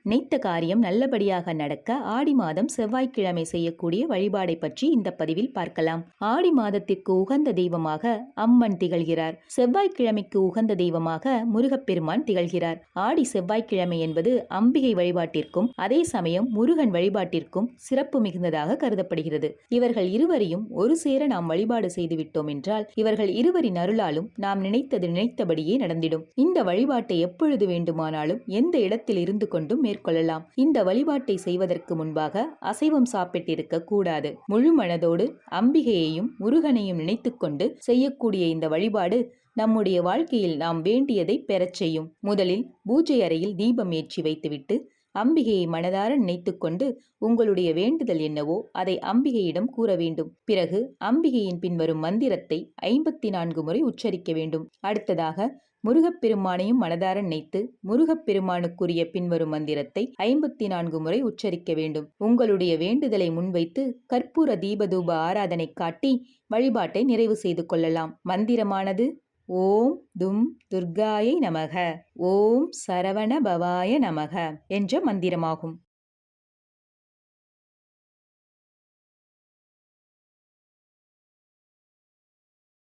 நினைத்த காரியம் நல்லபடியாக நடக்க ஆடி மாதம் செவ்வாய்க்கிழமை செய்யக்கூடிய வழிபாடை பற்றி இந்த பதிவில் பார்க்கலாம். ஆடி மாதத்திற்கு உகந்த தெய்வமாக அம்மன் திகழ்கிறார். செவ்வாய்க்கிழமைக்கு உகந்த தெய்வமாக முருகப்பெருமான் திகழ்கிறார். ஆடி செவ்வாய்க்கிழமை என்பது அம்பிகை வழிபாட்டிற்கும் அதே சமயம் முருகன் வழிபாட்டிற்கும் சிறப்பு மிகுந்ததாக கருதப்படுகிறது. இவர்கள் இருவரையும் ஒரு சேர நாம் வழிபாடு செய்துவிட்டோம் என்றால் இவர்கள் இருவரின் அருளாலும் நாம் நினைத்தது நினைத்தபடியே நடந்திடும். இந்த வழிபாட்டை எப்பொழுது வேண்டுமானாலும் எந்த இடத்தில் இருந்து கொண்டும் மேற்கொள்ளலாம். இந்த வழிபாட்டை செய்வதற்கு முன்பாக அசைவம் சாப்பிட்டிருக்க கூடாது. முழு மனதோடு அம்பிகையையும் முருகனையும் நினைத்துக்கொண்டு செய்யக்கூடிய இந்த வழிபாடு நம்முடைய வாழ்க்கையில் நாம் வேண்டியதை பெறச் செய்யும். முதலில் பூஜை அறையில் தீபம் ஏற்றி வைத்துவிட்டு அம்பிகையை மனதார நினைத்துக்கொண்டு உங்களுடைய வேண்டுதல் என்னவோ அதை அம்பிகையிடம் கூற வேண்டும். பிறகு அம்பிகையின் பின்வரும் மந்திரத்தை 54 முறை உச்சரிக்க வேண்டும். அடுத்ததாக முருகப்பெருமானையும் மனதார நினைத்து முருகப்பெருமானுக்குரிய பின்வரும் மந்திரத்தை 54 முறை உச்சரிக்க வேண்டும். உங்களுடைய வேண்டுதலை முன்வைத்து கற்பூர தீபதூப ஆராதனை காட்டி வழிபாட்டை நிறைவு செய்து கொள்ளலாம். மந்திரமானது ஓம் தும் துர்காயை நமக, ஓம் சரவண பவாய நமக என்ற மந்திரமாகும்.